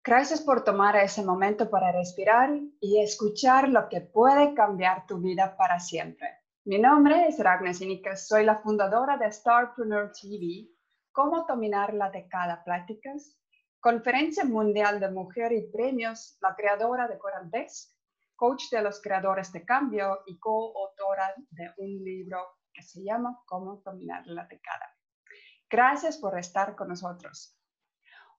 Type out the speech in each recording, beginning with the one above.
Gracias por tomar ese momento para respirar y escuchar lo que puede cambiar tu vida para siempre. Mi nombre es Ragnar Sinicas, soy la fundadora de Starpreneur TV, Cómo dominar la década pláticas, Conferencia Mundial de Mujer y Premios, la creadora de Coral Desk, coach de los creadores de cambio y coautora de un libro que se llama Cómo dominar la década. Gracias por estar con nosotros.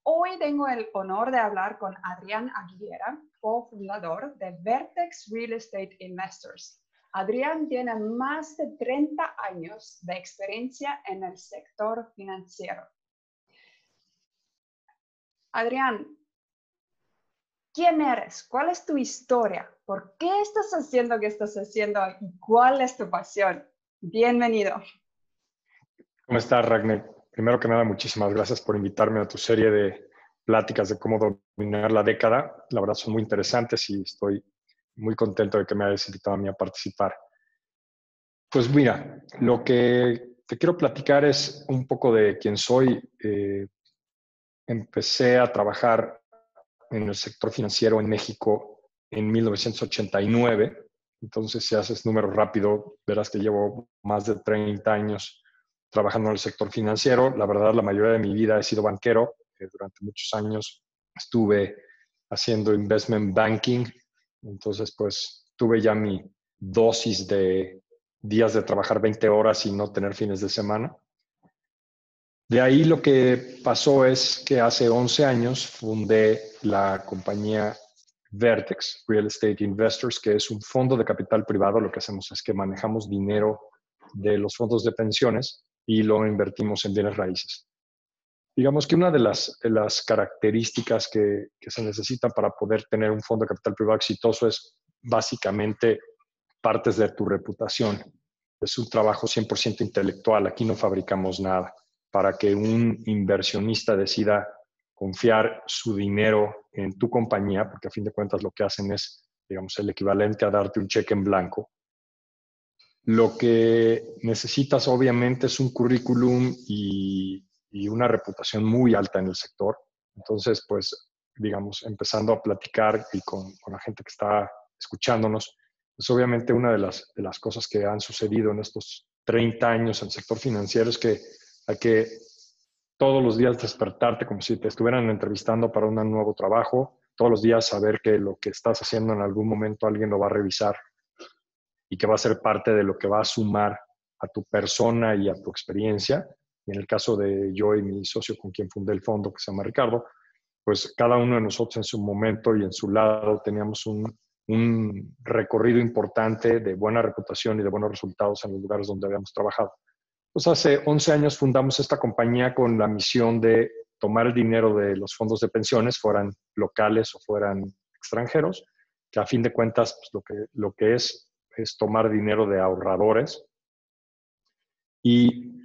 Hoy tengo el honor de hablar con Adrián Aguilera, cofundador de Vertex Real Estate Investors. Adrián tiene más de 30 años de experiencia en el sector financiero. Adrián, ¿quién eres? ¿Cuál es tu historia? ¿Por qué estás haciendo lo que estás haciendo? ¿Y cuál es tu pasión? Bienvenido. ¿Cómo estás, Ragnar? Primero que nada, muchísimas gracias por invitarme a tu serie de pláticas de cómo dominar la década. La verdad son muy interesantes y estoy muy contento de que me hayas invitado a mí a participar. Pues mira, lo que te quiero platicar es un poco de quién soy. Empecé a trabajar en el sector financiero en México en 1989. Entonces, si haces números rápido, verás que llevo más de 30 años trabajando en el sector financiero. La verdad, la mayoría de mi vida he sido banquero. Durante muchos años estuve haciendo investment banking. Entonces, pues, tuve ya mi dosis de días de trabajar 20 horas y no tener fines de semana. De ahí lo que pasó es que hace 11 años fundé la compañía Vertex Real Estate Investors, que es un fondo de capital privado. Lo que hacemos es que manejamos dinero de los fondos de pensiones y lo invertimos en bienes raíces. Digamos que una de las características que se necesitan para poder tener un fondo de capital privado exitoso es básicamente partes de tu reputación. Es un trabajo 100% intelectual. Aquí no fabricamos nada. Para que un inversionista decida confiar su dinero en tu compañía, porque a fin de cuentas lo que hacen es, digamos, el equivalente a darte un cheque en blanco. Lo que necesitas obviamente es un currículum y una reputación muy alta en el sector. Entonces, pues, digamos, empezando a platicar y con la gente que está escuchándonos, pues obviamente una de las cosas que han sucedido en estos 30 años en el sector financiero es que hay que todos los días despertarte como si te estuvieran entrevistando para un nuevo trabajo, todos los días saber que lo que estás haciendo en algún momento alguien lo va a revisar y que va a ser parte de lo que va a sumar a tu persona y a tu experiencia. Y en el caso de yo y mi socio con quien fundé el fondo, que se llama Ricardo, pues cada uno de nosotros en su momento y en su lado teníamos un recorrido importante de buena reputación y de buenos resultados en los lugares donde habíamos trabajado. Pues hace 11 años fundamos esta compañía con la misión de tomar el dinero de los fondos de pensiones, fueran locales o fueran extranjeros, que a fin de cuentas pues lo que es tomar dinero de ahorradores. Y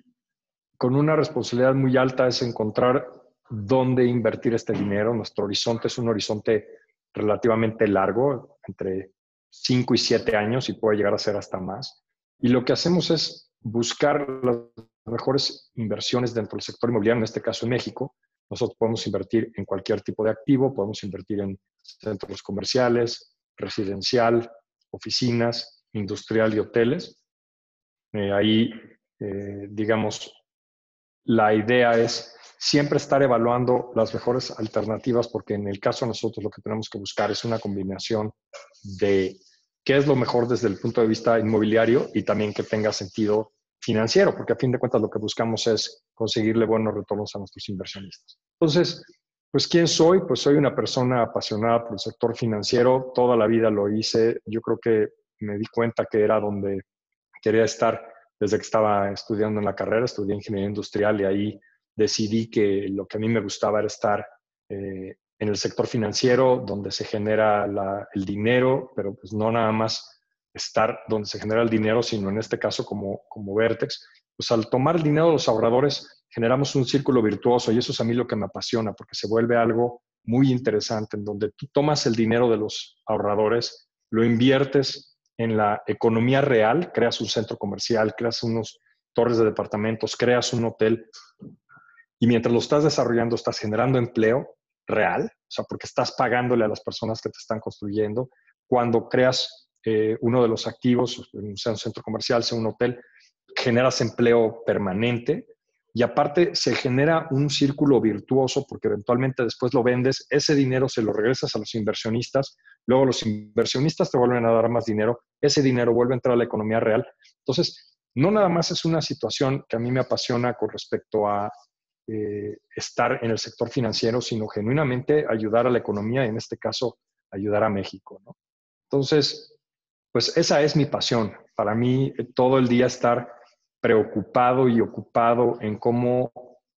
con una responsabilidad muy alta es encontrar dónde invertir este dinero. Nuestro horizonte es un horizonte relativamente largo, entre 5 y 7 años, y puede llegar a ser hasta más. Y lo que hacemos es buscar las mejores inversiones dentro del sector inmobiliario, en este caso en México. Nosotros podemos invertir en cualquier tipo de activo, podemos invertir en centros comerciales, residencial, oficinas, industrial y hoteles. Digamos, la idea es siempre estar evaluando las mejores alternativas, porque en el caso de nosotros lo que tenemos que buscar es una combinación de qué es lo mejor desde el punto de vista inmobiliario y también que tenga sentido financiero, porque a fin de cuentas lo que buscamos es conseguirle buenos retornos a nuestros inversionistas. Entonces, pues ¿quién soy? Pues soy una persona apasionada por el sector financiero. Toda la vida lo hice. Yo creo que me di cuenta que era donde quería estar desde que estaba estudiando en la carrera. Estudié ingeniería industrial y ahí decidí que lo que a mí me gustaba era estar en el sector financiero, donde se genera el dinero, pero pues no nada más estar donde se genera el dinero, sino en este caso como Vertex. Pues al tomar el dinero de los ahorradores generamos un círculo virtuoso y eso es a mí lo que me apasiona, porque se vuelve algo muy interesante en donde tú tomas el dinero de los ahorradores, lo inviertes en la economía real, creas un centro comercial, creas unos torres de departamentos, creas un hotel y mientras lo estás desarrollando estás generando empleo, real, o sea, porque estás pagándole a las personas que te están construyendo. Cuando creas uno de los activos, sea un centro comercial, sea un hotel, generas empleo permanente y aparte se genera un círculo virtuoso porque eventualmente después lo vendes, ese dinero se lo regresas a los inversionistas, luego los inversionistas te vuelven a dar más dinero, ese dinero vuelve a entrar a la economía real. Entonces, no nada más es una situación que a mí me apasiona con respecto a estar en el sector financiero, sino genuinamente ayudar a la economía y en este caso ayudar a México, ¿no? Entonces, pues esa es mi pasión. Para mí, todo el día estar preocupado y ocupado en cómo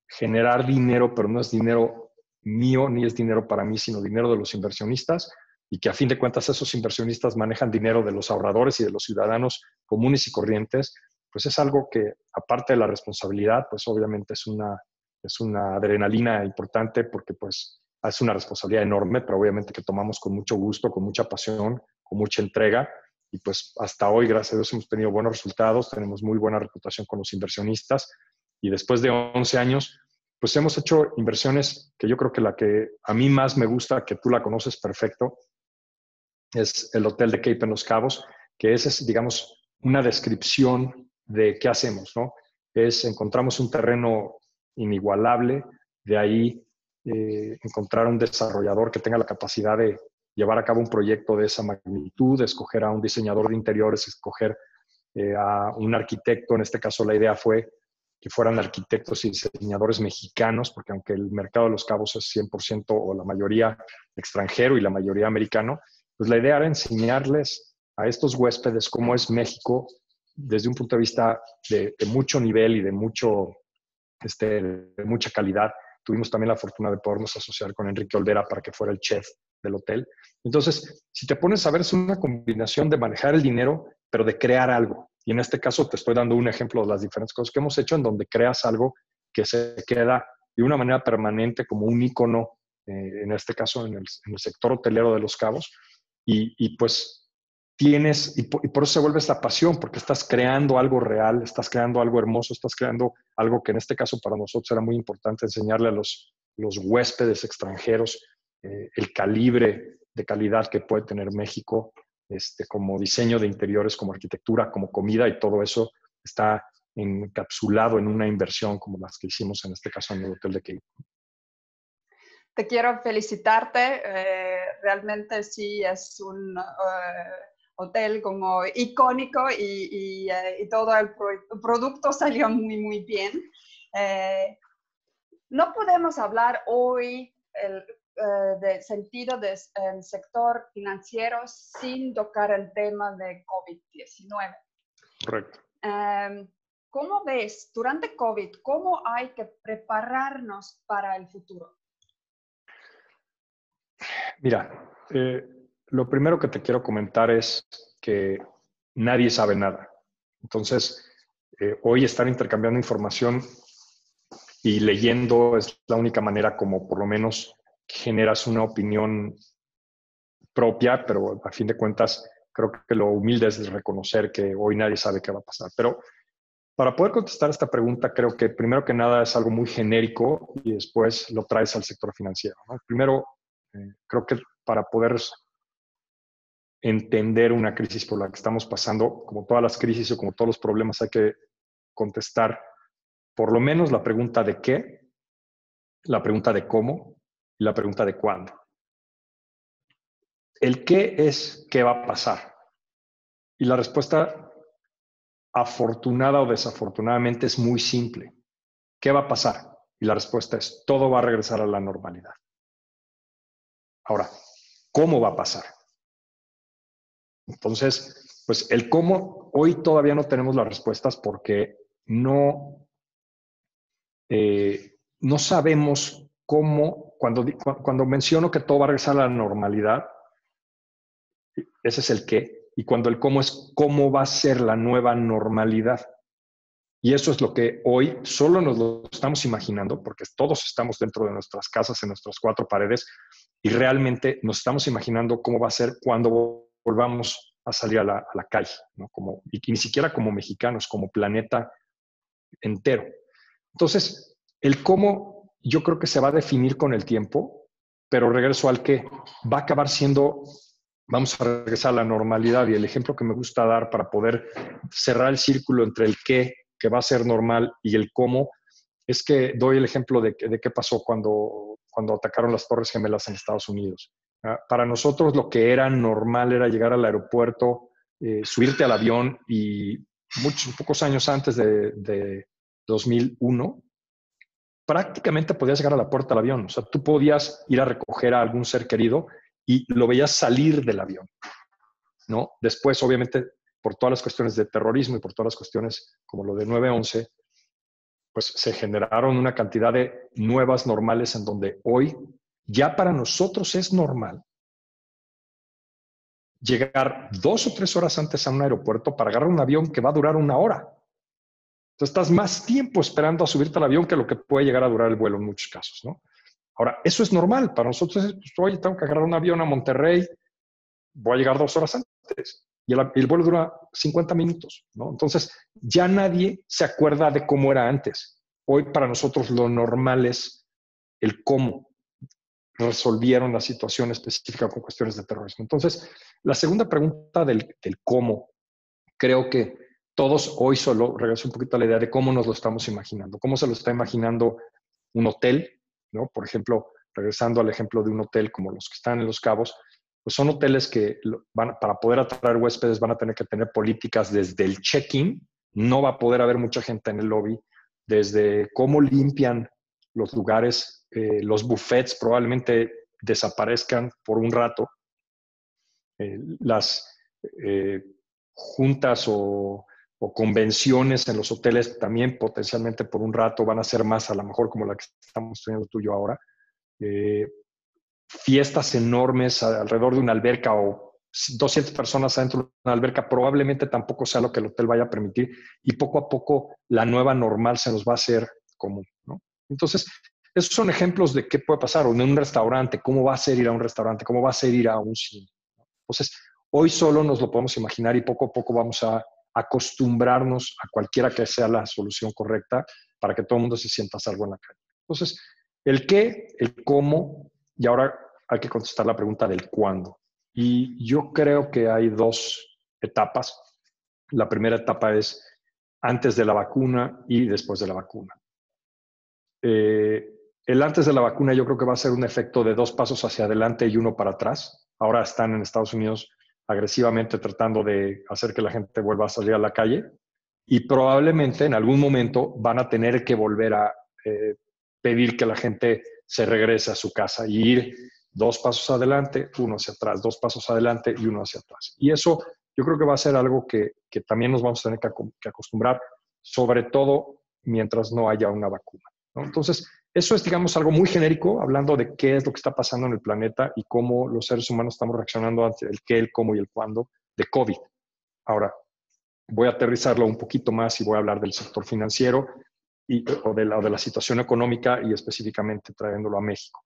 generar dinero, pero no es dinero mío ni es dinero para mí, sino dinero de los inversionistas y que a fin de cuentas esos inversionistas manejan dinero de los ahorradores y de los ciudadanos comunes y corrientes, pues es algo que aparte de la responsabilidad, pues obviamente es una adrenalina importante porque pues es una responsabilidad enorme, pero obviamente que tomamos con mucho gusto, con mucha pasión, con mucha entrega. Y pues hasta hoy, gracias a Dios, hemos tenido buenos resultados, tenemos muy buena reputación con los inversionistas. Y después de 11 años, pues hemos hecho inversiones que yo creo que la que a mí más me gusta, que tú la conoces perfecto, es el Hotel de Cape en Los Cabos, que esa es, digamos, una descripción de qué hacemos, ¿no? Encontramos un terreno inigualable, de ahí encontrar un desarrollador que tenga la capacidad de llevar a cabo un proyecto de esa magnitud, escoger a un diseñador de interiores, escoger a un arquitecto. En este caso la idea fue que fueran arquitectos y diseñadores mexicanos, porque aunque el mercado de Los Cabos es 100% o la mayoría extranjero y la mayoría americano, pues la idea era enseñarles a estos huéspedes cómo es México desde un punto de vista de mucho nivel y de mucha calidad. Tuvimos también la fortuna de podernos asociar con Enrique Olvera para que fuera el chef del hotel. Entonces, si te pones a ver, es una combinación de manejar el dinero, pero de crear algo. Y en este caso te estoy dando un ejemplo de las diferentes cosas que hemos hecho en donde creas algo que se queda de una manera permanente como un ícono, en este caso en el sector hotelero de Los Cabos. Y pues y por eso se vuelve esta pasión, porque estás creando algo real, estás creando algo hermoso, estás creando algo que en este caso para nosotros era muy importante enseñarle a los huéspedes extranjeros el calibre de calidad que puede tener México, como diseño de interiores, como arquitectura, como comida, y todo eso está encapsulado en una inversión como las que hicimos en este caso en el Hotel de Cape. Te quiero felicitarte, realmente sí es un hotel como icónico y todo el producto salió muy, muy bien. No podemos hablar hoy del sentido del sector financiero sin tocar el tema de COVID-19. Correcto. ¿Cómo ves durante COVID, cómo hay que prepararnos para el futuro? Mira, lo primero que te quiero comentar es que nadie sabe nada. Entonces, hoy estar intercambiando información y leyendo es la única manera como por lo menos generas una opinión propia, pero a fin de cuentas creo que lo humilde es reconocer que hoy nadie sabe qué va a pasar. Pero para poder contestar esta pregunta, creo que primero que nada es algo muy genérico y después lo traes al sector financiero, ¿no? Primero, creo que para poder entender una crisis por la que estamos pasando, como todas las crisis o como todos los problemas, hay que contestar por lo menos la pregunta de qué, la pregunta de cómo y la pregunta de cuándo. El qué es qué va a pasar. Y la respuesta, afortunada o desafortunadamente, es muy simple. ¿Qué va a pasar? Y la respuesta es, todo va a regresar a la normalidad. Ahora, ¿cómo va a pasar? Entonces, pues el cómo, hoy todavía no tenemos las respuestas porque no sabemos cómo, cuando menciono que todo va a regresar a la normalidad, ese es el qué, y cuando el cómo es cómo va a ser la nueva normalidad. Y eso es lo que hoy solo nos lo estamos imaginando, porque todos estamos dentro de nuestras casas, en nuestras cuatro paredes, y realmente nos estamos imaginando cómo va a ser cuando volvamos a salir a la calle, ¿no? Y ni siquiera como mexicanos, como planeta entero. Entonces, el cómo yo creo que se va a definir con el tiempo, pero regreso al qué. Va a acabar siendo, vamos a regresar a la normalidad, y el ejemplo que me gusta dar para poder cerrar el círculo entre el qué, que va a ser normal, y el cómo, es que doy el ejemplo de qué pasó cuando atacaron las Torres Gemelas en Estados Unidos. Para nosotros lo que era normal era llegar al aeropuerto, subirte al avión, y pocos años antes de 2001, prácticamente podías llegar a la puerta del avión. O sea, tú podías ir a recoger a algún ser querido y lo veías salir del avión, ¿no? Después, obviamente, por todas las cuestiones de terrorismo y por todas las cuestiones como lo de 9/11, pues se generaron una cantidad de nuevas normales en donde hoy ya para nosotros es normal llegar 2 o 3 horas antes a un aeropuerto para agarrar un avión que va a durar 1 hora. Entonces estás más tiempo esperando a subirte al avión que lo que puede llegar a durar el vuelo en muchos casos, ¿no? Ahora, eso es normal. Para nosotros es, pues, oye, tengo que agarrar un avión a Monterrey, voy a llegar 2 horas antes. Y el vuelo dura 50 minutos, ¿no? Entonces, ya nadie se acuerda de cómo era antes. Hoy para nosotros lo normal es el cómo resolvieron la situación específica con cuestiones de terrorismo. Entonces, la segunda pregunta del cómo, creo que todos hoy solo, regreso un poquito a la idea de cómo nos lo estamos imaginando. ¿Cómo se lo está imaginando un hotel? ¿No? Por ejemplo, regresando al ejemplo de un hotel como los que están en Los Cabos, pues son hoteles que para poder atraer huéspedes van a tener que tener políticas desde el check-in, no va a poder haber mucha gente en el lobby, desde cómo limpian los lugares, los buffets probablemente desaparezcan por un rato, las juntas o convenciones en los hoteles también potencialmente por un rato van a ser más a lo mejor como la que estamos teniendo tú y yo ahora. Fiestas enormes alrededor de una alberca o 200 personas adentro de una alberca probablemente tampoco sea lo que el hotel vaya a permitir, y poco a poco la nueva normal se nos va a hacer común, ¿no? Entonces, esos son ejemplos de qué puede pasar, o en un restaurante, cómo va a ser ir a un restaurante, cómo va a ser ir a un cine. Entonces, hoy solo nos lo podemos imaginar y poco a poco vamos a acostumbrarnos a cualquiera que sea la solución correcta para que todo el mundo se sienta a salvo en la calle. Entonces, el qué, el cómo, y ahora hay que contestar la pregunta del cuándo. Y yo creo que hay 2 etapas. La primera etapa es antes de la vacuna y después de la vacuna. El antes de la vacuna yo creo que va a ser un efecto de 2 pasos hacia adelante y 1 para atrás. Ahora están en Estados Unidos agresivamente tratando de hacer que la gente vuelva a salir a la calle, y probablemente en algún momento van a tener que volver a pedir que la gente se regrese a su casa y ir 2 pasos adelante, 1 hacia atrás, 2 pasos adelante y 1 hacia atrás. Y eso yo creo que va a ser algo que también nos vamos a tener que acostumbrar, sobre todo mientras no haya una vacuna, ¿no? Entonces, eso es, digamos, algo muy genérico, hablando de qué es lo que está pasando en el planeta y cómo los seres humanos estamos reaccionando ante el qué, el cómo y el cuándo de COVID. Ahora, voy a aterrizarlo un poquito más y voy a hablar del sector financiero o de la situación económica, y específicamente trayéndolo a México.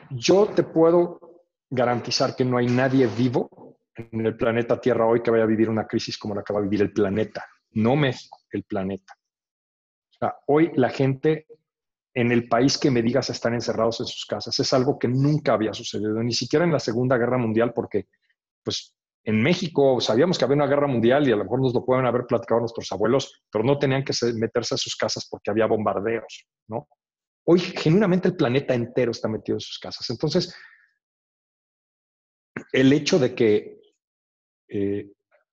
Yo te puedo garantizar que no hay nadie vivo en el planeta Tierra hoy que vaya a vivir una crisis como la que va a vivir el planeta. No México, el planeta. O sea, hoy la gente en el país que me digas están encerrados en sus casas. Es algo que nunca había sucedido, ni siquiera en la Segunda Guerra Mundial, porque pues en México sabíamos que había una guerra mundial y a lo mejor nos lo pueden haber platicado nuestros abuelos, pero no tenían que meterse a sus casas porque había bombardeos, ¿no? Hoy genuinamente el planeta entero está metido en sus casas. Entonces, el hecho de que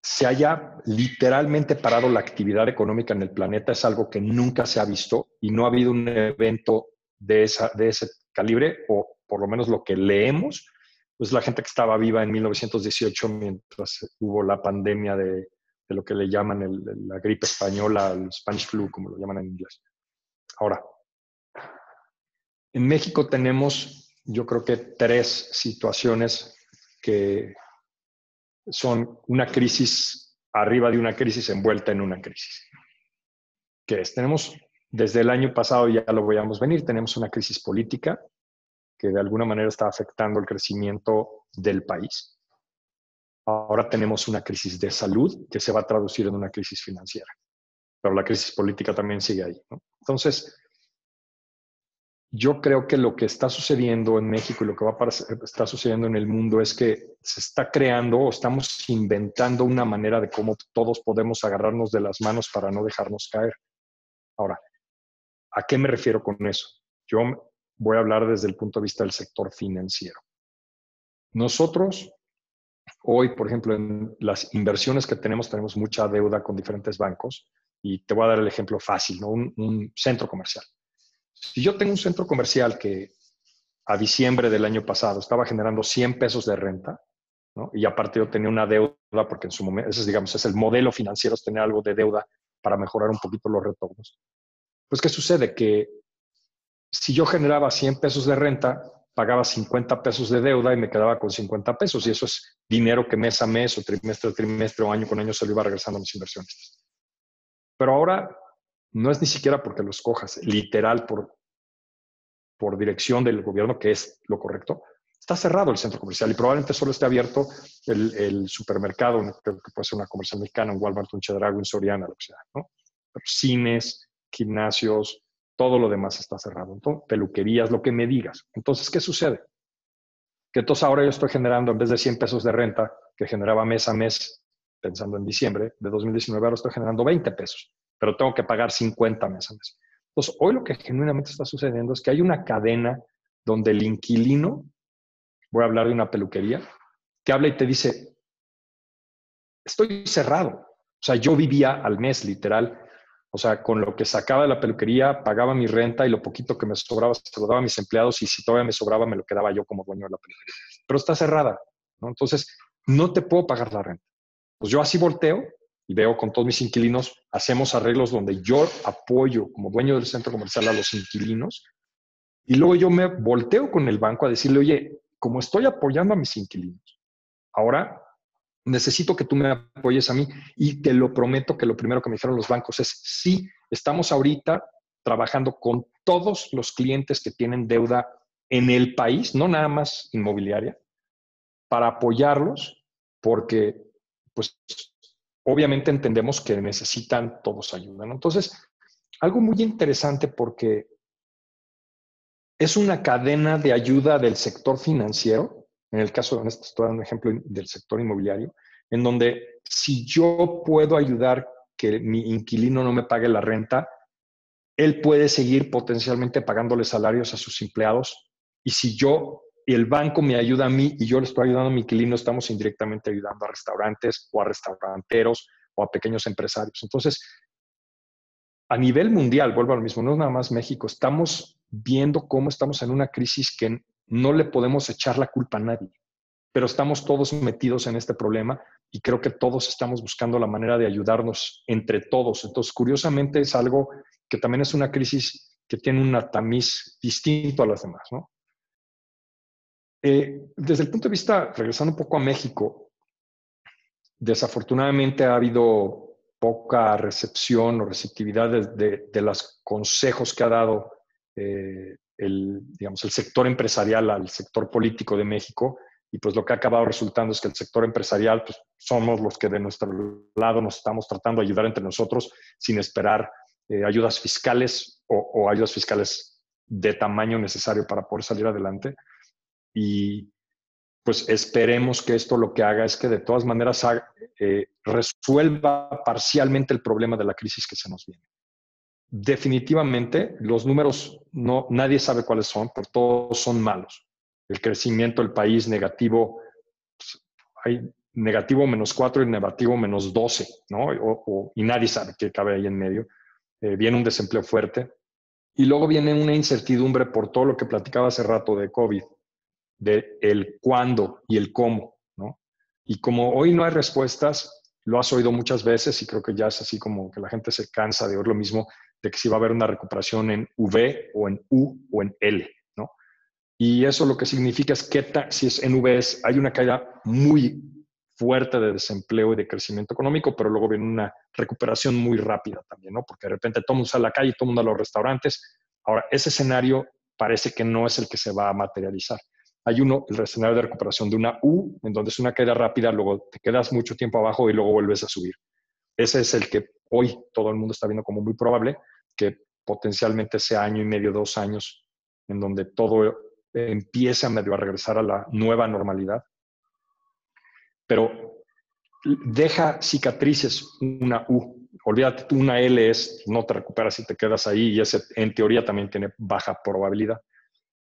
se haya literalmente parado la actividad económica en el planeta es algo que nunca se ha visto, y no ha habido un evento de ese calibre, o por lo menos lo que leemos, pues la gente que estaba viva en 1918 mientras hubo la pandemia de lo que le llaman la gripe española, el Spanish flu, como lo llaman en inglés. Ahora, en México tenemos, yo creo que 3 situaciones que son una crisis arriba de una crisis envuelta en una crisis. ¿Qué es? Tenemos, desde el año pasado, ya lo veíamos venir, tenemos una crisis política que de alguna manera está afectando el crecimiento del país. Ahora tenemos una crisis de salud que se va a traducir en una crisis financiera, pero la crisis política también sigue ahí, ¿no? Entonces, yo creo que lo que está sucediendo en México y lo que está sucediendo en el mundo es que se está creando o estamos inventando una manera de cómo todos podemos agarrarnos de las manos para no dejarnos caer. Ahora, ¿a qué me refiero con eso? Yo voy a hablar desde el punto de vista del sector financiero. Nosotros, hoy, por ejemplo, en las inversiones que tenemos mucha deuda con diferentes bancos y te voy a dar el ejemplo fácil, ¿no? Un centro comercial. Si yo tengo un centro comercial que a diciembre del año pasado estaba generando 100 pesos de renta, ¿no? Y aparte yo tenía una deuda, porque en su momento, ese es, digamos, es el modelo financiero, es tener algo de deuda para mejorar un poquito los retornos. Pues, ¿qué sucede? Que si yo generaba 100 pesos de renta, pagaba 50 pesos de deuda y me quedaba con 50 pesos. Y eso es dinero que mes a mes o trimestre a trimestre o año con año se lo iba regresando a mis inversionistas. Pero ahora no es ni siquiera porque lo escojas, literal por dirección del gobierno, que es lo correcto. Está cerrado el centro comercial y probablemente solo esté abierto el supermercado, creo que puede ser una comercial mexicana, un Walmart, un Chedraui, un Soriana, lo que sea, ¿no? Pero cines, gimnasios, todo lo demás está cerrado. Entonces, peluquerías, lo que me digas. Entonces, ¿qué sucede? Que entonces ahora yo estoy generando, en vez de 100 pesos de renta que generaba mes a mes, pensando en diciembre de 2019, ahora estoy generando 20 pesos, pero tengo que pagar 50 mes a mes. Entonces, hoy lo que genuinamente está sucediendo es que hay una cadena donde el inquilino, voy a hablar de una peluquería, te habla y te dice, estoy cerrado. O sea, yo vivía al mes, literal. O sea, con lo que sacaba de la peluquería, pagaba mi renta y lo poquito que me sobraba se lo daba a mis empleados y si todavía me sobraba, me lo quedaba yo como dueño de la peluquería. Pero está cerrada, ¿no? Entonces, no te puedo pagar la renta. Pues yo así volteo y veo con todos mis inquilinos, hacemos arreglos donde yo apoyo como dueño del centro comercial a los inquilinos y luego yo me volteo con el banco a decirle, oye, como estoy apoyando a mis inquilinos, ahora necesito que tú me apoyes a mí y te lo prometo que lo primero que me dijeron los bancos es, sí, estamos ahorita trabajando con todos los clientes que tienen deuda en el país, no nada más inmobiliaria, para apoyarlos porque, pues, obviamente entendemos que necesitan todos ayuda, ¿no? Entonces, algo muy interesante porque es una cadena de ayuda del sector financiero, en el caso de esto estoy dando un ejemplo del sector inmobiliario, en donde si yo puedo ayudar que mi inquilino no me pague la renta, él puede seguir potencialmente pagándole salarios a sus empleados. Y si yo y el banco me ayuda a mí y yo le estoy ayudando a mi inquilino, estamos indirectamente ayudando a restaurantes o a restauranteros o a pequeños empresarios. Entonces, a nivel mundial, vuelvo a lo mismo, no es nada más México, estamos viendo cómo estamos en una crisis que no le podemos echar la culpa a nadie, pero estamos todos metidos en este problema y creo que todos estamos buscando la manera de ayudarnos entre todos. Entonces, curiosamente, es algo que también es una crisis que tiene un tamiz distinto a las demás, ¿no? Desde el punto de vista, regresando un poco a México, desafortunadamente ha habido poca recepción o receptividad de los consejos que ha dado digamos, el sector empresarial al sector político de México. Y pues lo que ha acabado resultando es que el sector empresarial, pues somos los que de nuestro lado nos estamos tratando de ayudar entre nosotros sin esperar ayudas fiscales o ayudas fiscales de tamaño necesario para poder salir adelante. Y pues esperemos que esto lo que haga es que de todas maneras resuelva parcialmente el problema de la crisis que se nos viene. Definitivamente, los números nadie sabe cuáles son, pero todos son malos. El crecimiento del país negativo, pues, hay negativo -4 y negativo -12, ¿no? Y nadie sabe qué cabe ahí en medio. Viene un desempleo fuerte y luego viene una incertidumbre por todo lo que platicaba hace rato de COVID, de el cuándo y el cómo, ¿no? Y como hoy no hay respuestas, lo has oído muchas veces y creo que ya es así como que la gente se cansa de oír lo mismo, de que si va a haber una recuperación en V o en U o en L, ¿no? Y eso lo que significa es que si es en V hay una caída muy fuerte de desempleo y de crecimiento económico, pero luego viene una recuperación muy rápida también, ¿no? Porque de repente todo el mundo sale a la calle, todo el mundo a los restaurantes. Ahora, ese escenario parece que no es el que se va a materializar. Hay el escenario de recuperación de una U, en donde es una caída rápida, luego te quedas mucho tiempo abajo y luego vuelves a subir. Ese es el que hoy todo el mundo está viendo como muy probable, que potencialmente sea año y medio, 2 años en donde todo empiece a medio a regresar a la nueva normalidad. Pero deja cicatrices una U. Olvídate, tú una L es, no te recuperas y te quedas ahí, y ese en teoría también tiene baja probabilidad.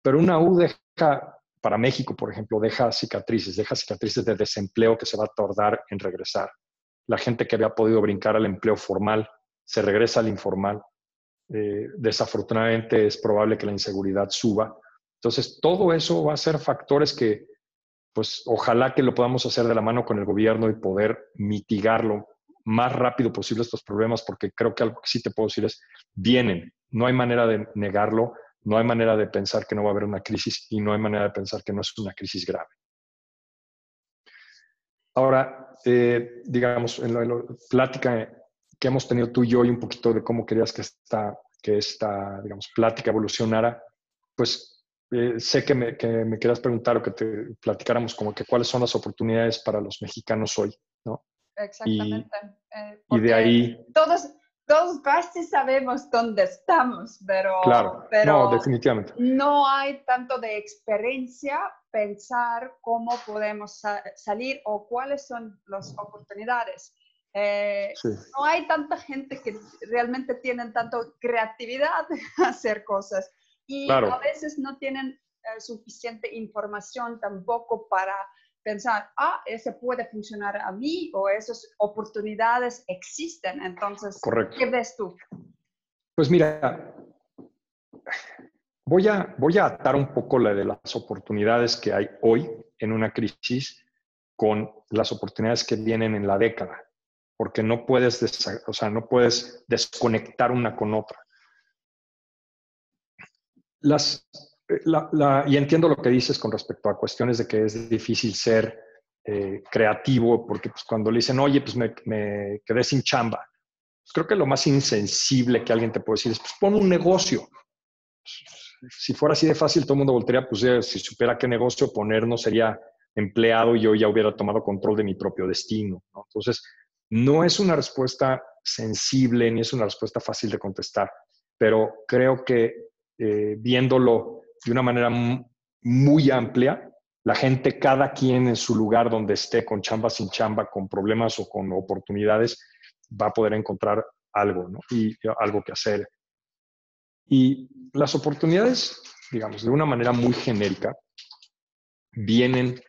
Pero una U deja, para México, por ejemplo, deja cicatrices de desempleo que se va a tardar en regresar. La gente que había podido brincar al empleo formal se regresa al informal. Desafortunadamente es probable que la inseguridad suba. Entonces, todo eso va a ser factores que, pues, ojalá que lo podamos hacer de la mano con el gobierno y poder mitigarlo más rápido posible estos problemas, porque creo que algo que sí te puedo decir es, vienen, no hay manera de negarlo, no hay manera de pensar que no va a haber una crisis y no hay manera de pensar que no es una crisis grave. Ahora, digamos, en la plática que hemos tenido tú y yo y un poquito de cómo querías que esta digamos, plática evolucionara, pues sé que me querías preguntar o que te platicáramos como que cuáles son las oportunidades para los mexicanos hoy, ¿no? Y, Exactamente, y de porque ahí, todos casi sabemos dónde estamos, claro, no, pero definitivamente. no hay tanto de experiencia pensar cómo podemos salir o cuáles son las oportunidades. Sí, No hay tanta gente que realmente tienen tanto creatividad a hacer cosas y a claro, veces no tienen suficiente información tampoco para pensar, ese puede funcionar a mí o esas oportunidades existen. Entonces, correcto. ¿qué ves tú? Pues mira, voy a atar un poco la de las oportunidades que hay hoy en una crisis con las oportunidades que vienen en la década, porque no puedes, o sea, no puedes desconectar una con otra. Y entiendo lo que dices con respecto a cuestiones de que es difícil ser creativo, porque pues, cuando le dicen, oye, pues me quedé sin chamba, pues creo que lo más insensible que alguien te puede decir es, pues pon un negocio. Si fuera así de fácil, todo el mundo voltearía, pues si supiera qué negocio poner, no sería empleado y yo ya hubiera tomado control de mi propio destino, ¿no? Entonces, no es una respuesta sensible ni es una respuesta fácil de contestar, pero creo que viéndolo de una manera muy amplia, la gente, cada quien en su lugar donde esté, con chamba, sin chamba, con problemas o con oportunidades, va a poder encontrar algo, ¿no? Y algo que hacer. Y las oportunidades, digamos, de una manera muy genérica, vienen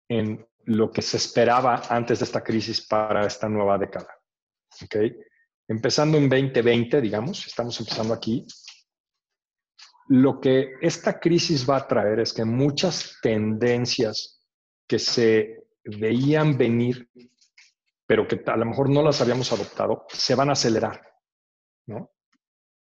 en lo que se esperaba antes de esta crisis para esta nueva década. ¿Okay? Empezando en 2020, digamos, estamos empezando aquí, lo que esta crisis va a traer es que muchas tendencias que se veían venir, pero que a lo mejor no las habíamos adoptado, se van a acelerar, ¿no?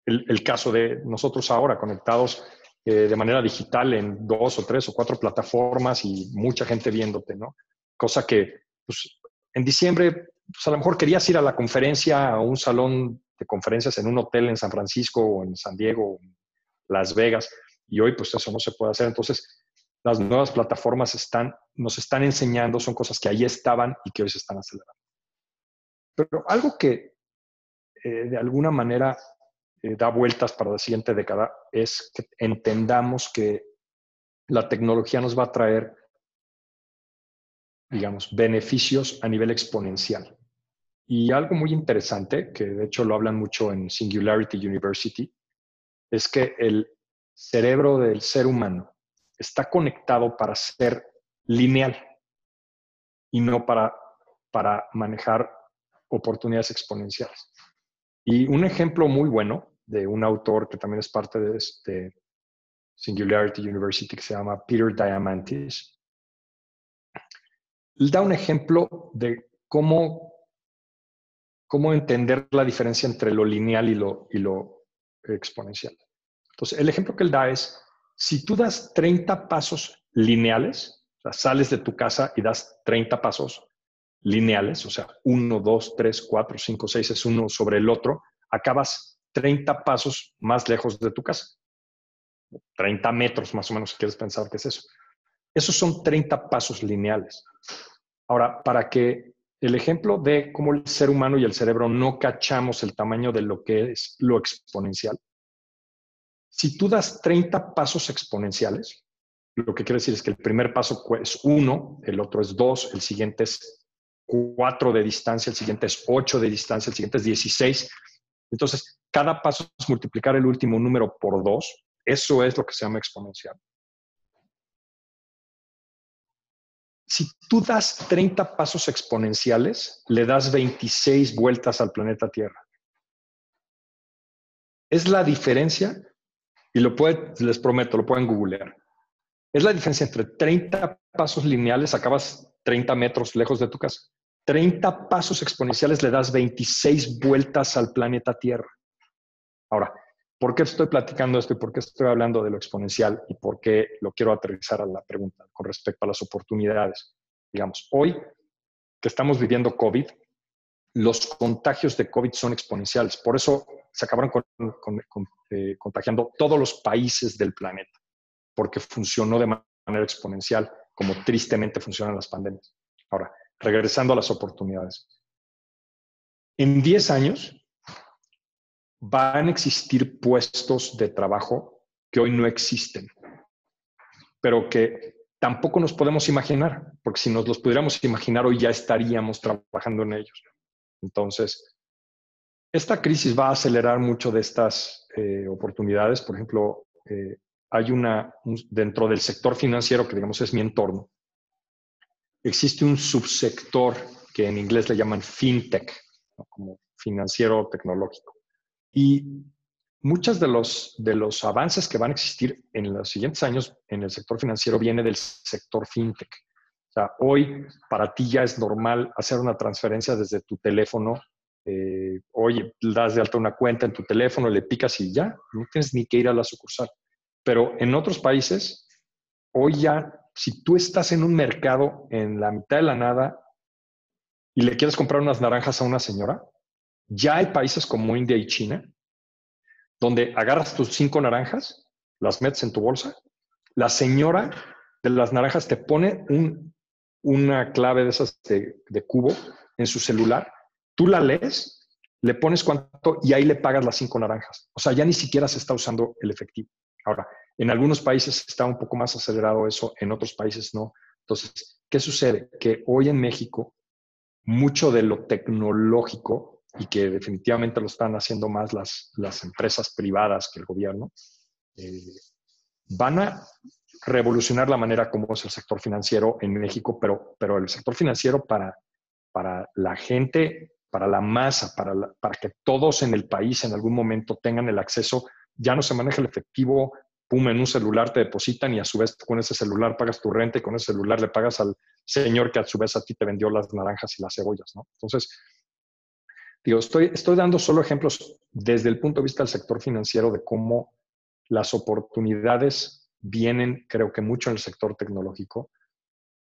El caso de nosotros ahora conectados de manera digital en 2 o 3 o 4 plataformas y mucha gente viéndote, ¿no? Cosa que pues, en diciembre pues, a lo mejor querías ir a la conferencia, a un salón de conferencias en un hotel en San Francisco o en San Diego o en Las Vegas, y hoy pues eso no se puede hacer. Entonces, las nuevas plataformas nos están enseñando, son cosas que ahí estaban y que hoy se están acelerando. Pero algo que de alguna manera da vueltas para la siguiente década es que entendamos que la tecnología nos va a traer, digamos, beneficios a nivel exponencial. Y algo muy interesante, que de hecho lo hablan mucho en Singularity University, es que el cerebro del ser humano está conectado para ser lineal y no para manejar oportunidades exponenciales. Y un ejemplo muy bueno de un autor que también es parte de este Singularity University, que se llama Peter Diamandis, él da un ejemplo de cómo entender la diferencia entre lo lineal y lo exponencial. Entonces, el ejemplo que él da es, si tú das 30 pasos lineales, o sea, sales de tu casa y das 30 pasos lineales, o sea, 1, 2, 3, 4, 5, 6 es uno sobre el otro, acabas 30 pasos más lejos de tu casa. 30 metros más o menos, si quieres pensar qué es eso. Esos son 30 pasos lineales. Ahora, para que el ejemplo de cómo el ser humano y el cerebro no cachamos el tamaño de lo que es lo exponencial, Si tú das 30 pasos exponenciales, lo que quiere decir es que el primer paso es 1, el otro es 2, el siguiente es 4 de distancia, el siguiente es 8 de distancia, el siguiente es 16. Entonces, cada paso es multiplicar el último número por 2. Eso es lo que se llama exponencial. Si tú das 30 pasos exponenciales, le das 26 vueltas al planeta Tierra. Es la diferencia, y les prometo, lo pueden googlear. Es la diferencia entre 30 pasos lineales, acabas 30 metros lejos de tu casa. 30 pasos exponenciales le das 26 vueltas al planeta Tierra. Ahora, ¿por qué estoy platicando esto y por qué estoy hablando de lo exponencial y por qué lo quiero aterrizar a la pregunta con respecto a las oportunidades? Digamos, hoy que estamos viviendo COVID, los contagios de COVID son exponenciales. Por eso se acabaron contagiando todos los países del planeta, porque funcionó de manera exponencial, como tristemente funcionan las pandemias. Ahora, regresando a las oportunidades. En 10 años van a existir puestos de trabajo que hoy no existen, pero que tampoco nos podemos imaginar, porque si nos los pudiéramos imaginar, hoy ya estaríamos trabajando en ellos. Entonces, esta crisis va a acelerar mucho de estas oportunidades. Por ejemplo, hay dentro del sector financiero, que digamos es mi entorno, existe un subsector que en inglés le llaman fintech, ¿no? Como financiero tecnológico. Y muchos de los avances que van a existir en los siguientes años en el sector financiero viene del sector fintech. O sea, hoy para ti ya es normal hacer una transferencia desde tu teléfono. Oye, das de alta una cuenta en tu teléfono, le picas y ya, no tienes ni que ir a la sucursal. Pero en otros países, hoy ya, si tú estás en un mercado en la mitad de la nada y le quieres comprar unas naranjas a una señora, ya hay países como India y China donde agarras tus 5 naranjas, las metes en tu bolsa, la señora de las naranjas te pone una clave de esas de cubo en su celular, tú la lees, le pones cuánto y ahí le pagas las 5 naranjas. O sea, ya ni siquiera se está usando el efectivo. Ahora, en algunos países está un poco más acelerado eso, en otros países no. Entonces, ¿qué sucede? Que hoy en México, mucho de lo tecnológico, y que definitivamente lo están haciendo más las empresas privadas que el gobierno, van a revolucionar la manera como es el sector financiero en México, pero el sector financiero para la gente, para la masa, para que todos en el país en algún momento tengan el acceso. Ya no se maneja el efectivo, pum, en un celular te depositan y a su vez con ese celular pagas tu renta y con ese celular le pagas al señor que a su vez a ti te vendió las naranjas y las cebollas, ¿no? Entonces, digo, estoy dando solo ejemplos desde el punto de vista del sector financiero de cómo las oportunidades vienen, creo que mucho en el sector tecnológico,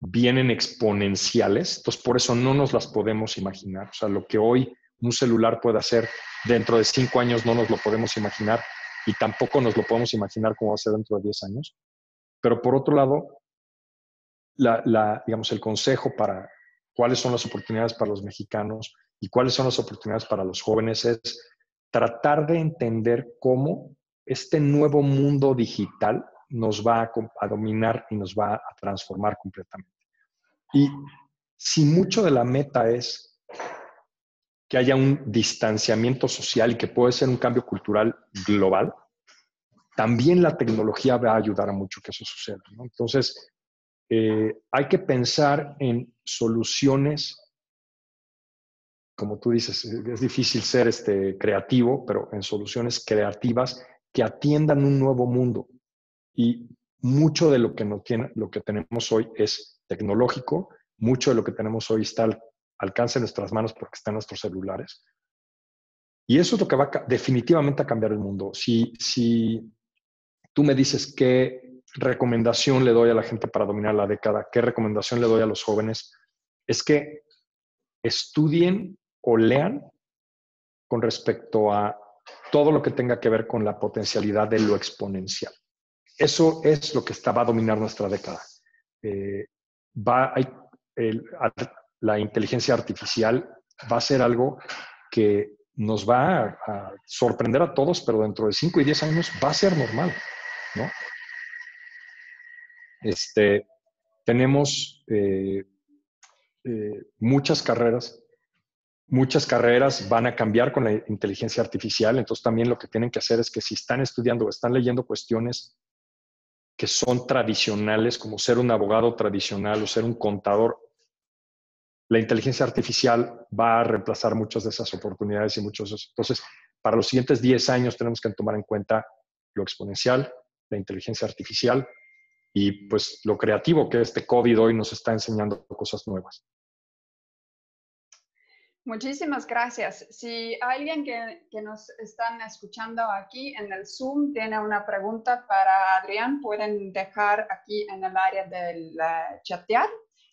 vienen exponenciales. Entonces, por eso no nos las podemos imaginar. O sea, lo que hoy un celular puede hacer dentro de 5 años no nos lo podemos imaginar y tampoco nos lo podemos imaginar cómo va a ser dentro de 10 años. Pero por otro lado, digamos, el consejo para cuáles son las oportunidades para los mexicanos y cuáles son las oportunidades para los jóvenes es tratar de entender cómo este nuevo mundo digital nos va a dominar y nos va a transformar completamente. Y si mucho de la meta es que haya un distanciamiento social y que puede ser un cambio cultural global, también la tecnología va a ayudar a mucho que eso suceda, ¿no? Entonces, hay que pensar en soluciones, como tú dices, es difícil ser creativo, pero en soluciones creativas que atiendan un nuevo mundo. Y mucho de lo que tenemos hoy es tecnológico, mucho de lo que tenemos hoy está al alcance de nuestras manos porque está en nuestros celulares. Y eso es lo que va definitivamente a cambiar el mundo. Si tú me dices qué recomendación le doy a la gente para dominar la década, qué recomendación le doy a los jóvenes, es que estudien o lean con respecto a todo lo que tenga que ver con la potencialidad de lo exponencial. Eso es lo que va a dominar nuestra década. La inteligencia artificial va a ser algo que nos va a sorprender a todos, pero dentro de 5 y 10 años va a ser normal, ¿no? Tenemos muchas carreras van a cambiar con la inteligencia artificial, entonces también lo que tienen que hacer es que si están estudiando o están leyendo cuestiones que son tradicionales, como ser un abogado tradicional o ser un contador, la inteligencia artificial va a reemplazar muchas de esas oportunidades y muchos de esos. Entonces, para los siguientes 10 años tenemos que tomar en cuenta lo exponencial, la inteligencia artificial y pues lo creativo que este COVID hoy nos está enseñando cosas nuevas. Muchísimas gracias. Si alguien que nos están escuchando aquí en el Zoom tiene una pregunta para Adrián, pueden dejar aquí en el área del chatear.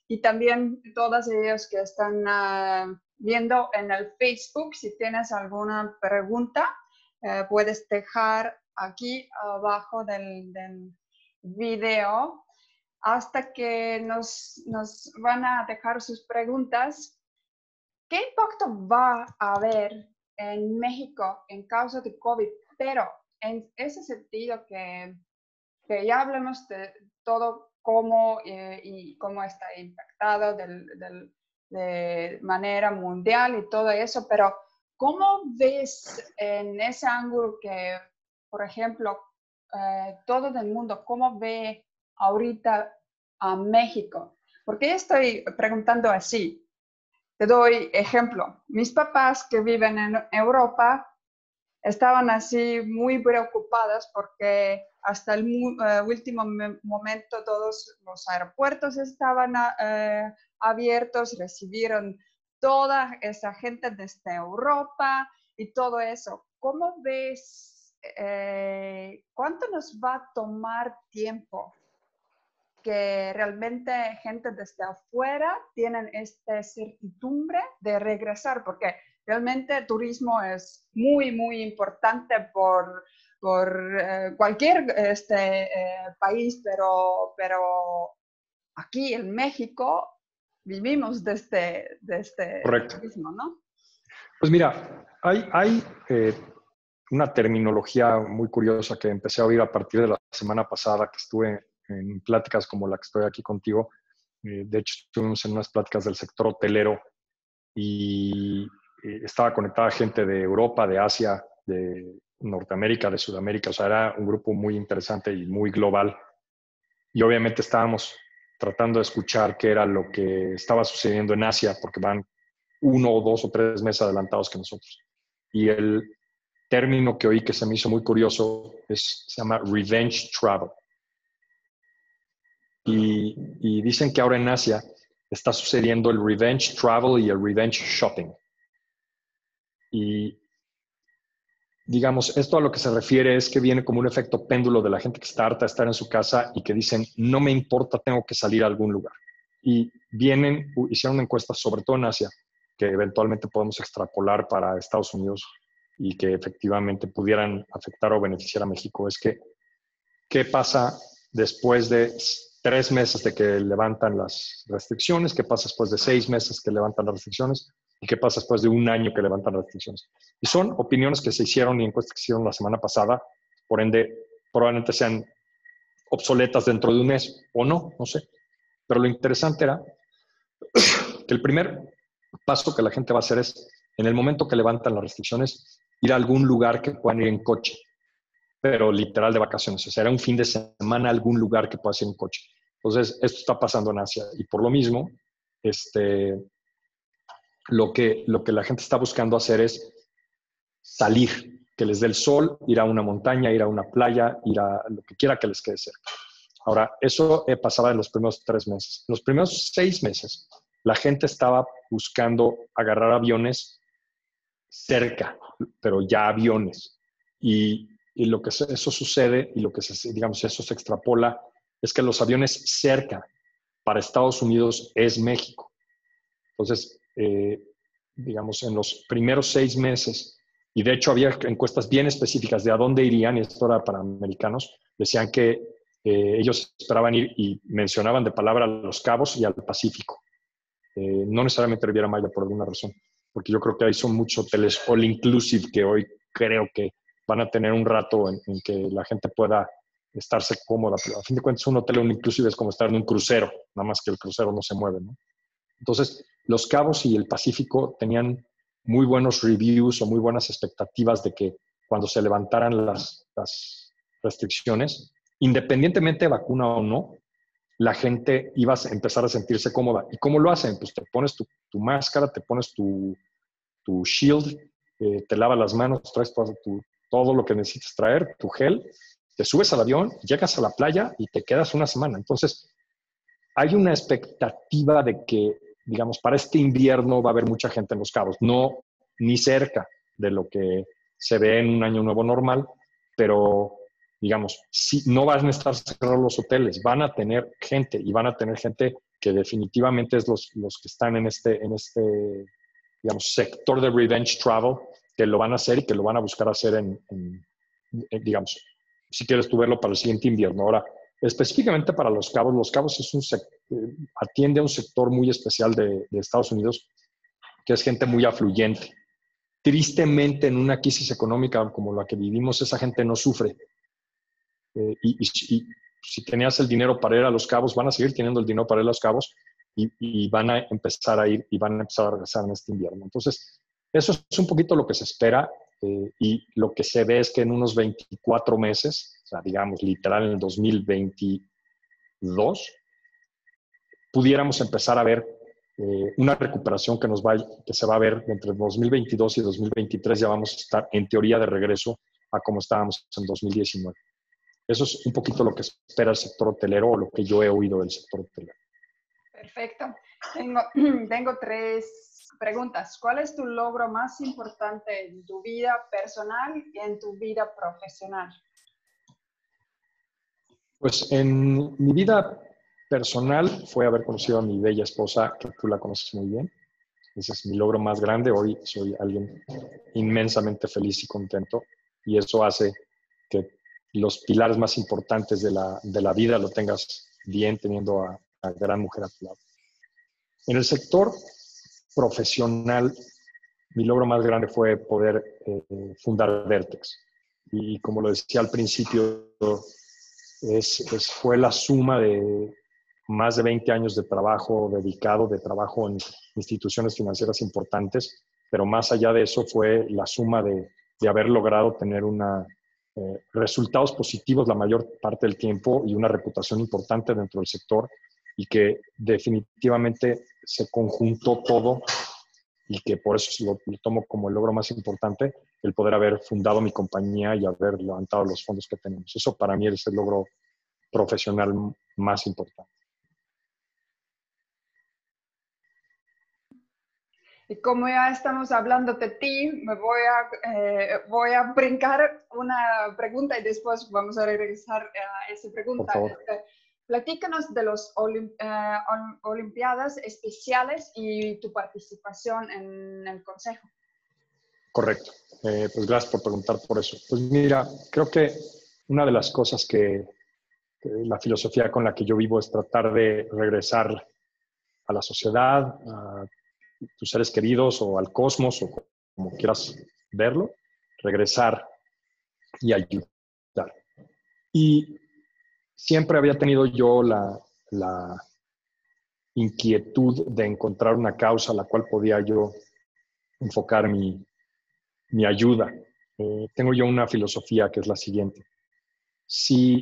Y también todos ellos que están viendo en el Facebook, si tienes alguna pregunta, puedes dejar aquí abajo del video hasta que nos van a dejar sus preguntas. ¿Qué impacto va a haber en México en causa de COVID? Pero en ese sentido que ya hablemos de todo cómo y cómo está impactado de manera mundial y todo eso, pero ¿cómo ves en ese ángulo que, por ejemplo, todo el mundo, cómo ve ahorita a México? ¿Por qué estoy preguntando así? Te doy ejemplo. Mis papás que viven en Europa estaban así muy preocupadas porque hasta el último momento todos los aeropuertos estaban abiertos, recibieron toda esa gente desde Europa y todo eso. ¿Cómo ves cuánto nos va a tomar tiempo que realmente gente desde afuera tienen esta certidumbre de regresar? Porque realmente el turismo es muy, muy importante por cualquier país, pero aquí en México vivimos de este Correcto. turismo, ¿no? Pues mira, hay una terminología muy curiosa que empecé a oír a partir de la semana pasada que estuve en pláticas como la que estoy aquí contigo. De hecho, estuvimos en unas pláticas del sector hotelero y estaba conectada gente de Europa, de Asia, de Norteamérica, de Sudamérica. O sea, era un grupo muy interesante y muy global. Y obviamente estábamos tratando de escuchar qué era lo que estaba sucediendo en Asia, porque van 1 o 2 o 3 meses adelantados que nosotros. Y el término que oí que se me hizo muy curioso se llama revenge travel. Y dicen que ahora en Asia está sucediendo el revenge travel y el revenge shopping. Y digamos, esto a lo que se refiere es que viene como un efecto péndulo de la gente que está harta de estar en su casa y que dicen, no me importa, tengo que salir a algún lugar. Y hicieron una encuesta, sobre todo en Asia, que eventualmente podemos extrapolar para Estados Unidos y que efectivamente pudieran afectar o beneficiar a México. Es que, ¿qué pasa después de 3 meses de que levantan las restricciones? ¿Qué pasa después de 6 meses que levantan las restricciones? ¿Y qué pasa después de 1 año que levantan las restricciones? Y son opiniones que se hicieron y encuestas que se hicieron la semana pasada, por ende, probablemente sean obsoletas dentro de 1 mes o no sé. Pero lo interesante era que el primer paso que la gente va a hacer es, en el momento que levantan las restricciones, ir a algún lugar que puedan ir en coche, pero literal de vacaciones. O sea, era un fin de semana a algún lugar que puedas ir en coche. Entonces, esto está pasando en Asia. Y por lo mismo, lo que la gente está buscando hacer es salir, que les dé el sol, ir a una montaña, ir a una playa, ir a lo que quiera que les quede cerca. Ahora, eso pasaba en los primeros 3 meses. En los primeros 6 meses, la gente estaba buscando agarrar aviones cerca, pero ya aviones. Y lo que eso sucede y lo que digamos, eso se extrapola es que los aviones cerca para Estados Unidos es México. Entonces, digamos, en los primeros 6 meses, y de hecho había encuestas bien específicas de a dónde irían, y esto era para americanos, decían que ellos esperaban ir y mencionaban de palabra a Los Cabos y al Pacífico. No necesariamente Riviera Maya por alguna razón. porque yo creo que ahí son muchos hoteles all inclusive que hoy creo que van a tener un rato en que la gente pueda estarse cómoda. Pero a fin de cuentas, un hotel all inclusive es como estar en un crucero, nada más que el crucero no se mueve, ¿no? Entonces, Los Cabos y el Pacífico tenían muy buenos reviews o muy buenas expectativas de que cuando se levantaran las restricciones, independientemente de vacuna o no, la gente iba a empezar a sentirse cómoda. ¿Y cómo lo hacen? Pues te pones tu máscara, te pones tu shield, te lavas las manos, traes todo lo que necesites traer, tu gel, te subes al avión, llegas a la playa y te quedas una semana. Entonces, hay una expectativa de que, digamos, para este invierno va a haber mucha gente en Los Cabos, no ni cerca de lo que se ve en un año nuevo normal, pero digamos, si no van a estar cerrados los hoteles, van a tener gente y van a tener gente que definitivamente es los que están en este, digamos, sector de revenge travel, que lo van a hacer y que lo van a buscar hacer digamos, si quieres tú verlo para el siguiente invierno. Ahora, específicamente para Los Cabos es atiende a un sector muy especial de Estados Unidos, que es gente muy afluyente. Tristemente, en una crisis económica como la que vivimos, esa gente no sufre. Y si tenías el dinero para ir a Los Cabos, van a seguir teniendo el dinero para ir a Los Cabos y van a empezar a ir y van a empezar a regresar en este invierno. Entonces, eso es un poquito lo que se espera y lo que se ve es que en unos 24 meses, o sea, digamos, literal en el 2022, pudiéramos empezar a ver una recuperación que se va a ver entre 2022 y 2023. Ya vamos a estar en teoría de regreso a como estábamos en 2019. Eso es un poquito lo que espera el sector hotelero o lo que yo he oído del sector hotelero. Perfecto. Tengo 3 preguntas. ¿Cuál es tu logro más importante en tu vida personal y en tu vida profesional? Pues en mi vida personal fue haber conocido a mi bella esposa, que tú la conoces muy bien. Ese es mi logro más grande. Hoy soy alguien inmensamente feliz y contento y eso hace que los pilares más importantes de la vida lo tengas bien teniendo a gran mujer a tu lado. En el sector profesional, mi logro más grande fue poder fundar Vertex. Y como lo decía al principio, fue la suma de más de 20 años de trabajo dedicado, de trabajo en instituciones financieras importantes, pero más allá de eso fue la suma de haber logrado tener resultados positivos la mayor parte del tiempo y una reputación importante dentro del sector y que definitivamente se conjuntó todo y que por eso lo tomo como el logro más importante, el poder haber fundado mi compañía y haber levantado los fondos que tenemos. Eso para mí es el logro profesional más importante. Y como ya estamos hablando de ti, me voy a brincar una pregunta y después vamos a regresar a esa pregunta. Por favor. Platícanos de las Olimpiadas especiales y tu participación en el consejo. Correcto. Pues gracias por preguntar por eso. Pues mira, creo que una de las cosas que la filosofía con la que yo vivo es tratar de regresar a la sociedad, a tus seres queridos o al cosmos o como quieras verlo, regresar y ayudar. Y siempre había tenido yo la inquietud de encontrar una causa a la cual podía yo enfocar mi ayuda. Tengo yo una filosofía que es la siguiente. Si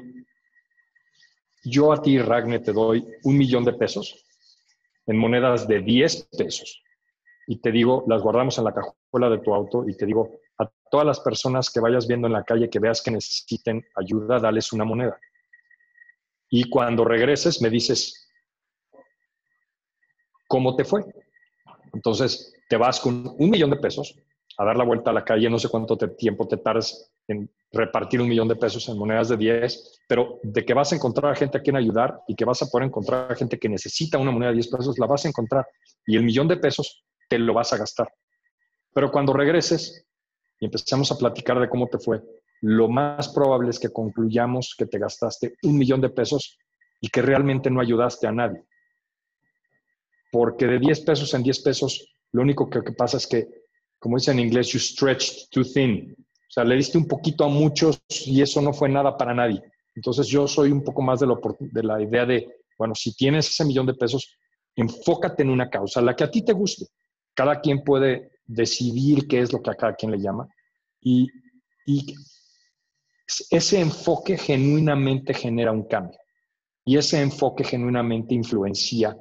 yo a ti, Ragne, te doy $1,000,000 en monedas de 10 pesos y te digo, las guardamos en la cajuela de tu auto y te digo, a todas las personas que vayas viendo en la calle que veas que necesiten ayuda, dales una moneda. Y cuando regreses me dices, ¿cómo te fue? Entonces te vas con $1,000,000 a dar la vuelta a la calle, no sé cuánto tiempo te tardes en repartir $1,000,000 en monedas de 10, pero de que vas a encontrar a gente a quien ayudar y que vas a poder encontrar a gente que necesita una moneda de 10 pesos, la vas a encontrar. Y el $1,000,000 te lo vas a gastar. Pero cuando regreses y empecemos a platicar de cómo te fue, lo más probable es que concluyamos que te gastaste $1,000,000 y que realmente no ayudaste a nadie. Porque de 10 pesos en 10 pesos Lo único que pasa es que, como dicen en inglés, you stretched too thin. O sea, le diste un poquito a muchos y eso no fue nada para nadie. Entonces yo soy un poco más de la idea de, bueno, si tienes ese $1,000,000, enfócate en una causa, la que a ti te guste. Cada quien puede decidir qué es lo que a cada quien le llama. Y ese enfoque genuinamente genera un cambio. Y ese enfoque genuinamente influencia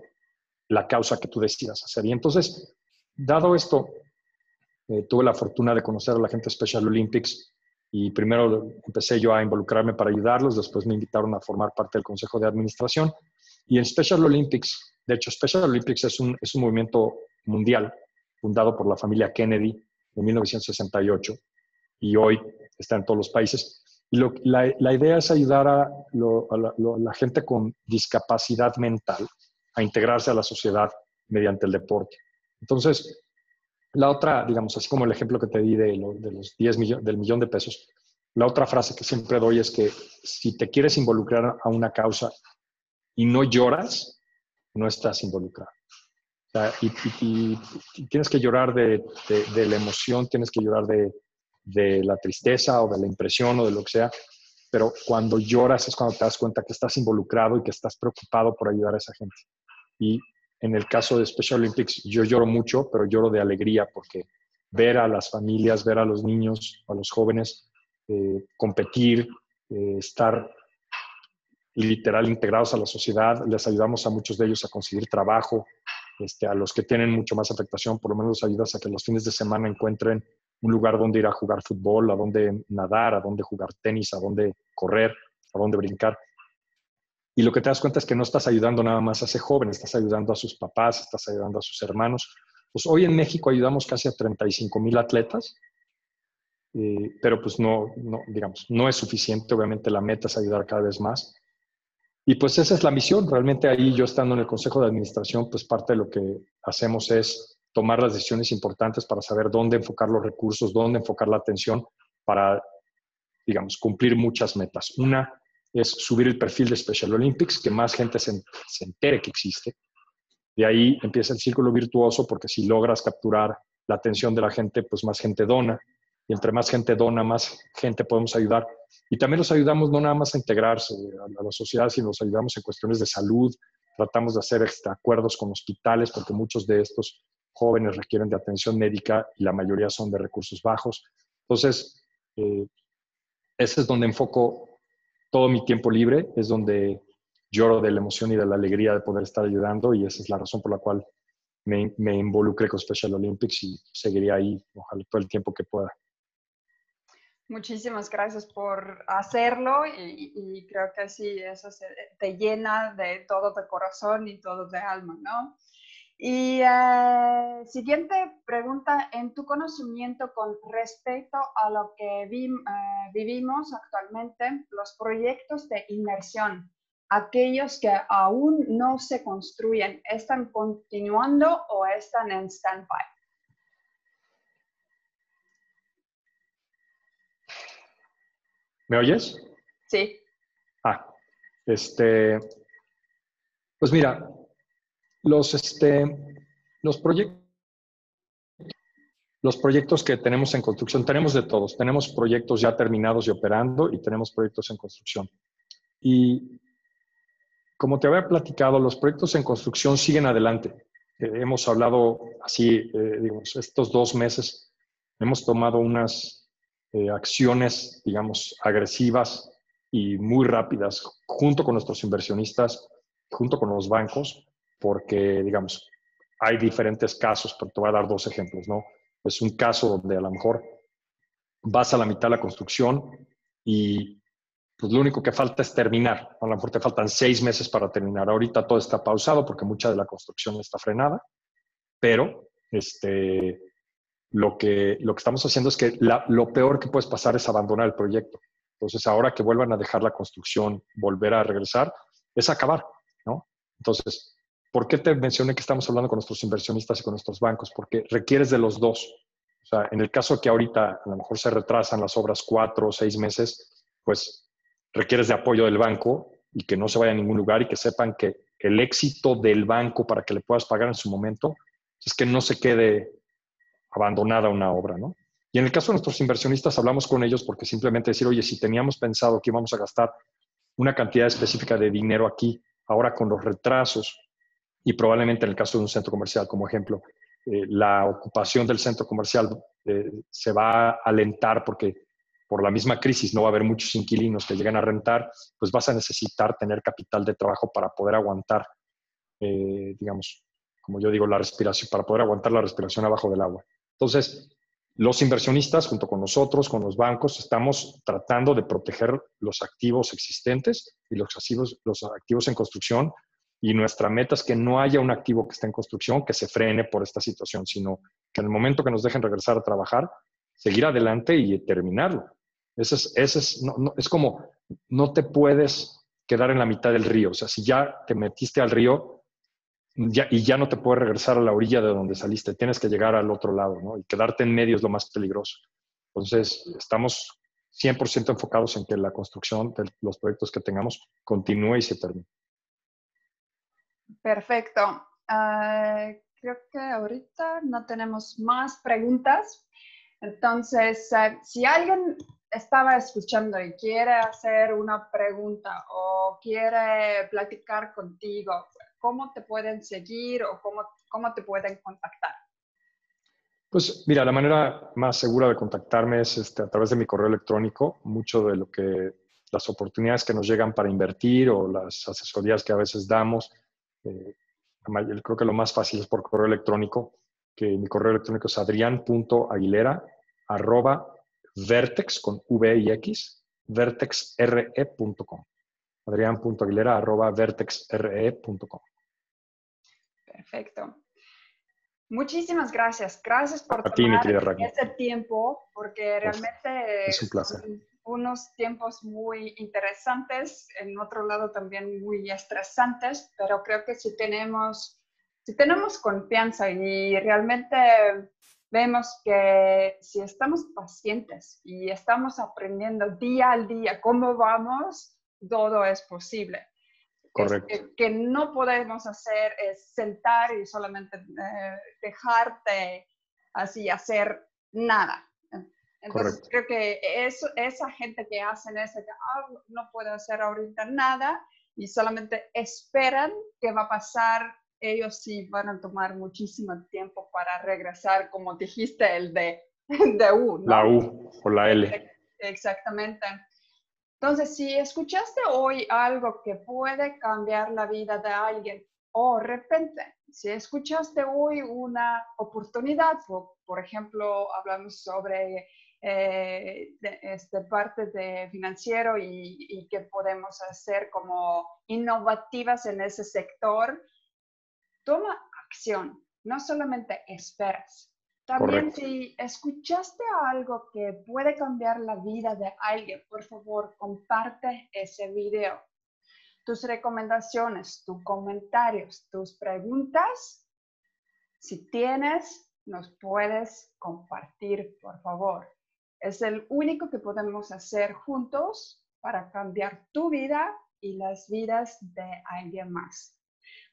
la causa que tú decidas hacer. Y entonces, dado esto, tuve la fortuna de conocer a la gente de Special Olympics y primero empecé yo a involucrarme para ayudarlos, después me invitaron a formar parte del consejo de administración. Y en Special Olympics, de hecho, Special Olympics es un movimiento mundial fundado por la familia Kennedy en 1968 y hoy está en todos los países. Y la idea es ayudar a la gente con discapacidad mental a integrarse a la sociedad mediante el deporte. Entonces, la otra, digamos, así como el ejemplo que te di de los 10 millones, del $1,000,000, la otra frase que siempre doy es que si te quieres involucrar a una causa y no lloras, no estás involucrado. O sea, y tienes que llorar de la emoción, tienes que llorar de la tristeza o de la impresión o de lo que sea, pero cuando lloras es cuando te das cuenta que estás involucrado y que estás preocupado por ayudar a esa gente. Y en el caso de Special Olympics, yo lloro mucho, pero lloro de alegría porque ver a las familias, ver a los niños, a los jóvenes competir, estar literal integrados a la sociedad, les ayudamos a muchos de ellos a conseguir trabajo, a los que tienen mucho más afectación, por lo menos los ayudas a que los fines de semana encuentren un lugar donde ir a jugar fútbol, a donde nadar, a donde jugar tenis, a donde correr, a donde brincar. Y lo que te das cuenta es que no estás ayudando nada más a ese joven, estás ayudando a sus papás, estás ayudando a sus hermanos. Pues hoy en México ayudamos casi a 35,000 atletas, pero pues digamos, no es suficiente. Obviamente la meta es ayudar cada vez más. Y pues esa es la misión. Realmente ahí yo estando en el Consejo de Administración, pues parte de lo que hacemos es tomar las decisiones importantes para saber dónde enfocar los recursos, dónde enfocar la atención para, digamos, cumplir muchas metas. Una es subir el perfil de Special Olympics, que más gente se entere que existe. De ahí empieza el círculo virtuoso, porque si logras capturar la atención de la gente, pues más gente dona. Y entre más gente dona, más gente podemos ayudar. Y también los ayudamos no nada más a integrarse a la sociedad, sino los ayudamos en cuestiones de salud. Tratamos de hacer acuerdos con hospitales, porque muchos de estos jóvenes requieren de atención médica y la mayoría son de recursos bajos. Entonces, ese es donde enfoco todo mi tiempo libre, es donde lloro de la emoción y de la alegría de poder estar ayudando, y esa es la razón por la cual me involucré con Special Olympics y seguiré ahí, ojalá, todo el tiempo que pueda. Muchísimas gracias por hacerlo y creo que sí, eso te llena de todo de corazón y todo de alma, ¿no? Y siguiente pregunta, en tu conocimiento con respecto a lo que vivimos actualmente, los proyectos de inversión, aquellos que aún no se construyen, ¿están continuando o están en stand-by? ¿Me oyes? Sí. Pues mira, los proyectos que tenemos en construcción, tenemos de todos. Tenemos proyectos ya terminados y operando y tenemos proyectos en construcción. Y como te había platicado, los proyectos en construcción siguen adelante. Hemos hablado así, digamos, estos 2 meses, hemos tomado unas acciones, digamos, agresivas y muy rápidas junto con nuestros inversionistas, junto con los bancos, porque, digamos, hay diferentes casos, pero te voy a dar 2 ejemplos, ¿no? Es un caso donde a lo mejor vas a la mitad de la construcción y pues lo único que falta es terminar. A lo mejor te faltan 6 meses para terminar. Ahorita todo está pausado porque mucha de la construcción está frenada, pero lo que estamos haciendo es que lo peor que puedes pasar es abandonar el proyecto. Entonces, ahora que vuelvan a dejar la construcción, volver a regresar, es acabar, ¿no? Entonces, ¿por qué te mencioné que estamos hablando con nuestros inversionistas y con nuestros bancos? Porque requieres de los dos. O sea, en el caso que ahorita a lo mejor se retrasan las obras 4 o 6 meses, pues requieres de apoyo del banco y que no se vaya a ningún lugar y que sepan que el éxito del banco para que le puedas pagar en su momento es que no se quede abandonada una obra, ¿no? Y en el caso de nuestros inversionistas, hablamos con ellos porque simplemente decir, oye, si teníamos pensado que íbamos a gastar una cantidad específica de dinero aquí, ahora con los retrasos, y probablemente en el caso de un centro comercial, como ejemplo, la ocupación del centro comercial se va a alentar porque por la misma crisis no va a haber muchos inquilinos que lleguen a rentar, pues vas a necesitar tener capital de trabajo para poder aguantar, digamos, como yo digo, la respiración, para poder aguantar la respiración abajo del agua. Entonces, los inversionistas, junto con nosotros, con los bancos, estamos tratando de proteger los activos existentes y los activos en construcción. Y nuestra meta es que no haya un activo que esté en construcción que se frene por esta situación, sino que en el momento que nos dejen regresar a trabajar, seguir adelante y terminarlo. Es como, no te puedes quedar en la mitad del río. O sea, si ya te metiste al río, y ya no te puedes regresar a la orilla de donde saliste, tienes que llegar al otro lado, ¿no? Y quedarte en medio es lo más peligroso. Entonces, estamos 100% enfocados en que la construcción de los proyectos que tengamos continúe y se termine. Perfecto. Creo que ahorita no tenemos más preguntas. Entonces, si alguien estaba escuchando y quiere hacer una pregunta o quiere platicar contigo, ¿cómo te pueden seguir o cómo te pueden contactar? Pues mira, la manera más segura de contactarme es a través de mi correo electrónico. Mucho de lo que las oportunidades que nos llegan para invertir o las asesorías que a veces damos, creo que lo más fácil es por correo electrónico, que mi correo electrónico es adrian.aguilera@vertex, con V y X, vertexre.com. adrian.aguilera@vertexre.com. Perfecto. Muchísimas gracias. Gracias por A ti, mi tomar querida Ragnar. ese tiempo, porque realmente Es un placer. son unos tiempos muy interesantes, en otro lado también muy estresantes, pero creo que si tenemos confianza y realmente vemos que si estamos pacientes y estamos aprendiendo día al día cómo vamos, todo es posible. Correcto. Que no podemos hacer es sentar y solamente dejarte así hacer nada. Entonces, Correcto. creo que esa gente que hacen eso, que no puedo hacer ahorita nada y solamente esperan que va a pasar, ellos sí van a tomar muchísimo tiempo para regresar, como dijiste, el de U, ¿no? La U o la L. Exactamente. Entonces, si escuchaste hoy algo que puede cambiar la vida de alguien, o de repente, si escuchaste hoy una oportunidad, por ejemplo, hablamos sobre parte de financiero y qué podemos hacer como innovativas en ese sector, toma acción, no solamente esperas. También Correcto. si escuchaste algo que puede cambiar la vida de alguien, por favor, comparte ese video. Tus recomendaciones, tus comentarios, tus preguntas, si tienes, nos puedes compartir, por favor. Es el único que podemos hacer juntos para cambiar tu vida y las vidas de alguien más.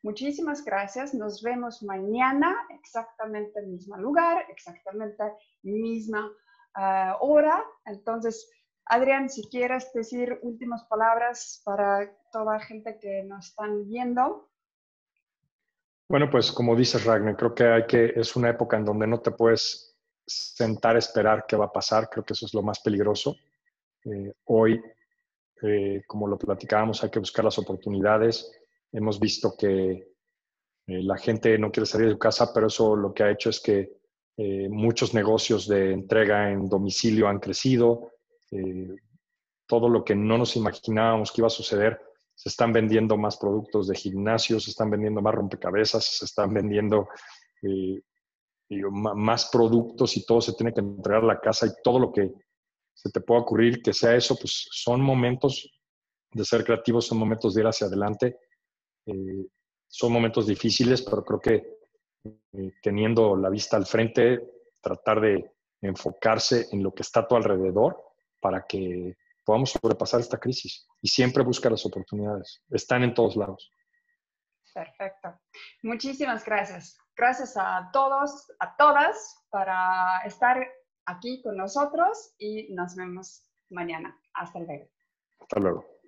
Muchísimas gracias. Nos vemos mañana, exactamente el mismo lugar, exactamente misma hora. Entonces, Adrián, si quieres decir últimas palabras para toda la gente que nos están viendo. Bueno, pues como dices, Ragnar, creo que es una época en donde no te puedes sentar a esperar qué va a pasar. Creo que eso es lo más peligroso. Hoy, como lo platicábamos, hay que buscar las oportunidades. Hemos visto que la gente no quiere salir de su casa, pero eso lo que ha hecho es que muchos negocios de entrega en domicilio han crecido. Todo lo que no nos imaginábamos que iba a suceder, se están vendiendo más productos de gimnasio, se están vendiendo más rompecabezas, se están vendiendo más productos y todo se tiene que entregar a la casa y todo lo que se te pueda ocurrir que sea eso, pues son momentos de ser creativos, son momentos de ir hacia adelante. Son momentos difíciles, pero creo que teniendo la vista al frente, tratar de enfocarse en lo que está a tu alrededor para que podamos sobrepasar esta crisis. Y siempre busca las oportunidades. Están en todos lados. Perfecto. Muchísimas gracias. Gracias a todos, a todas, para estar aquí con nosotros y nos vemos mañana. Hasta luego. Hasta luego.